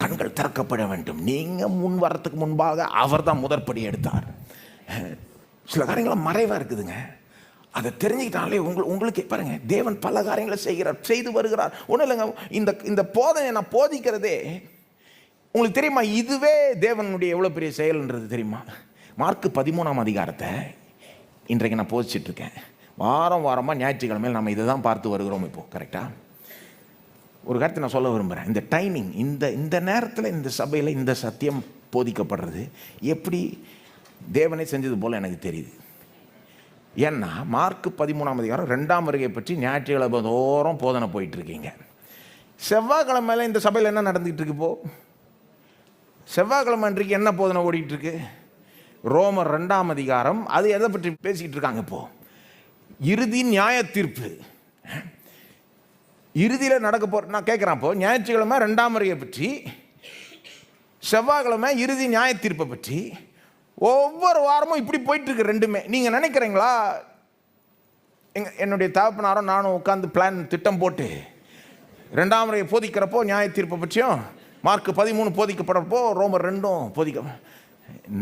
கண்கள் திறக்கப்பட வேண்டும். நீங்கள் முன் வரத்துக்கு முன்பாக அவர் தான் முதற்படி எடுத்தார். சில காரியங்கள்லாம் மறைவாக இருக்குதுங்க. அதை தெரிஞ்சுக்கிட்டாலே உங்களுக்கு பாருங்க, தேவன் பல காரியங்களை செய்து வருகிறார். ஒன்றும் இல்லைங்க, இந்த போதனை நான் போதிக்கிறதே உங்களுக்கு தெரியுமா, இதுவே தேவனுடைய எவ்வளோ பெரிய செயல்ன்றது தெரியுமா? மார்க்கு 13ஆம் அதிகாரத்தை இன்றைக்கு நான் போதிச்சிட்ருக்கேன். வாரமாக ஞாயிற்றுக்கிழமையில் நம்ம இதை தான் பார்த்து வருகிறோம். இப்போது கரெக்டாக ஒரு கருத்தை நான் சொல்ல விரும்புகிறேன். இந்த டைமிங், இந்த நேரத்தில் இந்த சபையில் இந்த சத்தியம் போதிக்கப்படுறது எப்படி தேவனே செஞ்சது போல் எனக்கு தெரியுது. ஏன்னா மார்க்கு 13ஆம் அதிகாரம் 2ஆம் வருகை பற்றி ஞாயிற்றுக்கிழமை தோறும் போதனை போயிட்டுருக்கீங்க. செவ்வாய்க்கிழமையில் இந்த சபையில் என்ன நடந்துகிட்டு இருக்கு? இப்போது செவ்வாய்க்கிழமை இன்றைக்கு என்ன போதனை ஓடிட்டுருக்கு? ரோமர் 2ஆம் அதிகாரம். அது எதை பற்றி பேசிக்கிட்டு இருக்காங்க? இப்போது இறுதி நியாய தீர்ப்பு இறுதியில் நடக்க போகிற. நான் கேட்குறேன், அப்போது ஞாயிற்றுக்கிழமை 2ஆம் வருகை பற்றி, செவ்வாய்க்கிழமை இறுதி நியாய தீர்ப்பை பற்றி ஒவ்வொரு வாரமும் இப்படி போயிட்டுருக்கு ரெண்டுமே. நீங்கள் நினைக்கிறீங்களா என்னுடைய தகப்பனாரும் நானும் உட்காந்து திட்டம் போட்டு 2ஆம் முறையை போதிக்கிறப்போ நியாய தீர்ப்பை பற்றியும், மார்க் 13 போதிக்கப்படுறப்போ ரோமர் 2ம் போதிக்க,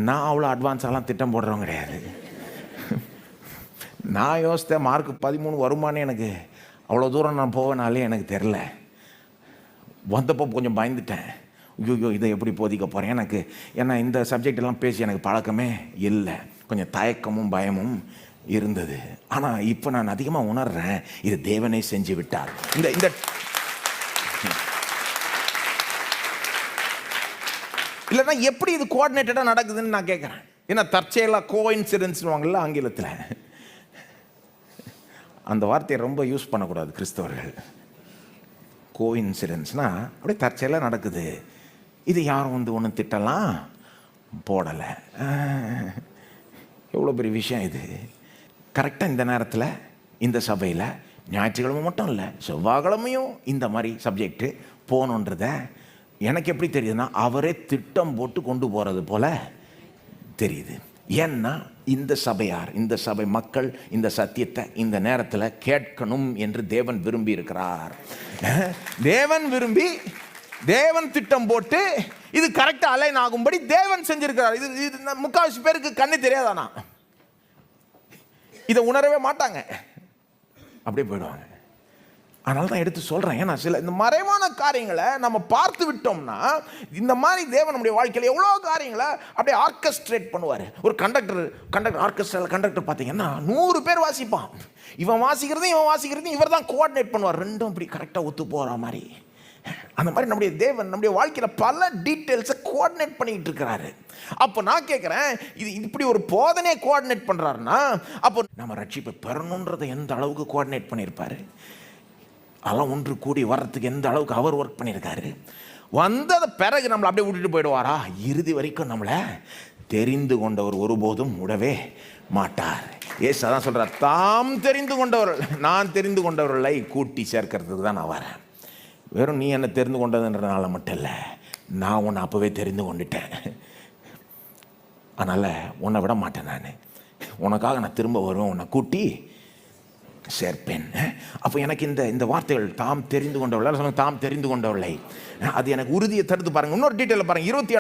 நான் அவ்வளோ அட்வான்ஸாலாம் திட்டம் போடுறவங்க கிடையாது. நான் யோசித்தேன், மார்க் 13 வருமானே எனக்கு அவ்வளோ தூரம் நான் போவேனாலே எனக்கு தெரில. வந்தப்போ கொஞ்சம் பயந்துட்டேன். ஐயோ இதை எப்படி போதிக்க போகிறேன் எனக்கு, ஏன்னா இந்த சப்ஜெக்டெல்லாம் பேசி எனக்கு பழக்கமே இல்லை. கொஞ்சம் தயக்கமும் பயமும் இருந்தது. ஆனால் இப்போ நான் அதிகமாக உணர்கிறேன், இது தேவனே செஞ்சு விட்டார். இந்த இல்லைன்னா எப்படி இது கோஆர்டினேட்டடாக நடக்குதுன்னு நான் கேட்குறேன். ஏன்னா தற்செயலாக கோஇன்சிடென்ஸ்னுவாங்கல்ல ஆங்கிலத்தில், அந்த வார்த்தையை ரொம்ப யூஸ் பண்ணக்கூடாது கிறிஸ்தவர்கள். கோஇன்சிடென்ஸ்னால் அப்படியே தற்செயலாக நடக்குது, இது யாரும் ஒன்றும் திட்டலாம் போடலை. எவ்வளோ பெரிய விஷயம் இது. கரெக்டாக இந்த நேரத்தில் இந்த சபையில் ஞாயிற்றுக்கிழமை மட்டும் இல்லை, செவ்வாய்க்கிழமையும் இந்த மாதிரி சப்ஜெக்டு போகணுன்றத எனக்கு எப்படி தெரியுதுன்னா, அவரே திட்டம் போட்டு கொண்டு போகிறது போல் தெரியுது. ஏன்னா இந்த சபையார், இந்த சபை மக்கள் இந்த சத்தியத்தை இந்த நேரத்தில் கேட்கணும் என்று தேவன் விரும்பி இருக்கிறார். தேவன் விரும்பி, தேவன் திட்டம் போட்டு இது கரெக்டாக அலைன் ஆகும்படி தேவன் செஞ்சிருக்கிறார். இது முக்கால்வாசி பேருக்கு கண்ணு தெரியாதானா, இதை உணரவே மாட்டாங்க, அப்படியே போயிடுவாங்க. அதனால தான் எடுத்து சொல்கிறேன். ஏன்னா சில இந்த மறைவான காரியங்களை நம்ம பார்த்து விட்டோம்னா, இந்த மாதிரி தேவன் நம்முடைய வாழ்க்கையில் எவ்வளோ காரியங்களை அப்படியே ஆர்கெஸ்ட்ரேட் பண்ணுவார். ஒரு கண்டக்டர் ஆர்கெஸ்ட்ராவில் கண்டக்டர் பார்த்தீங்கன்னா 100 பேர் வாசிப்பான். இவன் வாசிக்கிறதையும் இவர் தான் கோஆர்டினேட் பண்ணுவார். ரெண்டும் இப்படி கரெக்டாக ஒத்து போகிற மாதிரி. அந்த மாதிரி நம்முடைய தேவன் நம்முடைய வாழ்க்கையில் பல டீட்டெயில்ஸை கோஆர்டினேட் பண்ணிக்கிட்டு இருக்கிறாரு. அப்போ நான் கேட்குறேன், இது இப்படி ஒரு போதனையை கோஆர்டினேட் பண்ணுறாருன்னா, அப்போ நம்ம ரட்சிப்பை பெறணுன்றதை எந்த அளவுக்கு கோஆர்டினேட் பண்ணியிருப்பார். அதெல்லாம் ஒன்று கூடி வர்றதுக்கு எந்த அளவுக்கு அவர் ஒர்க் பண்ணியிருக்காரு. வந்தது பிறகு நம்மளை அப்படியே விட்டுட்டு போயிடுவாரா? இறுதி வரைக்கும் நம்மளை தெரிந்து கொண்டவர் ஒருபோதும் விடவே மாட்டார். ஏசு அதான் சொல்கிறார், தாம் தெரிந்து கொண்டவர்கள், நான் தெரிந்து கொண்டவர்களை கூட்டி சேர்க்கறதுக்கு தான் நான் வரேன். வெறும் நீ என்னை தெரிந்து கொண்டதுன்றதுனால மட்டும் இல்லை, நான் உன்னை அப்போவே தெரிந்து கொண்டுட்டேன். அதனால் உன்னை விட மாட்டேன். நான் உனக்காக நான் திரும்ப வருவேன், உன்னை கூட்டி சேர்ப்பேன். அப்போ எனக்கு இந்த வார்த்தைகள் தாம் தெரிந்து கொண்டவர்கள், தாம் தெரிந்து கொண்டவர்களை, அது எனக்கு உறுதியை தருது. பாருங்கள், இன்னொரு டீட்டெயிலில் பாருங்கள், 27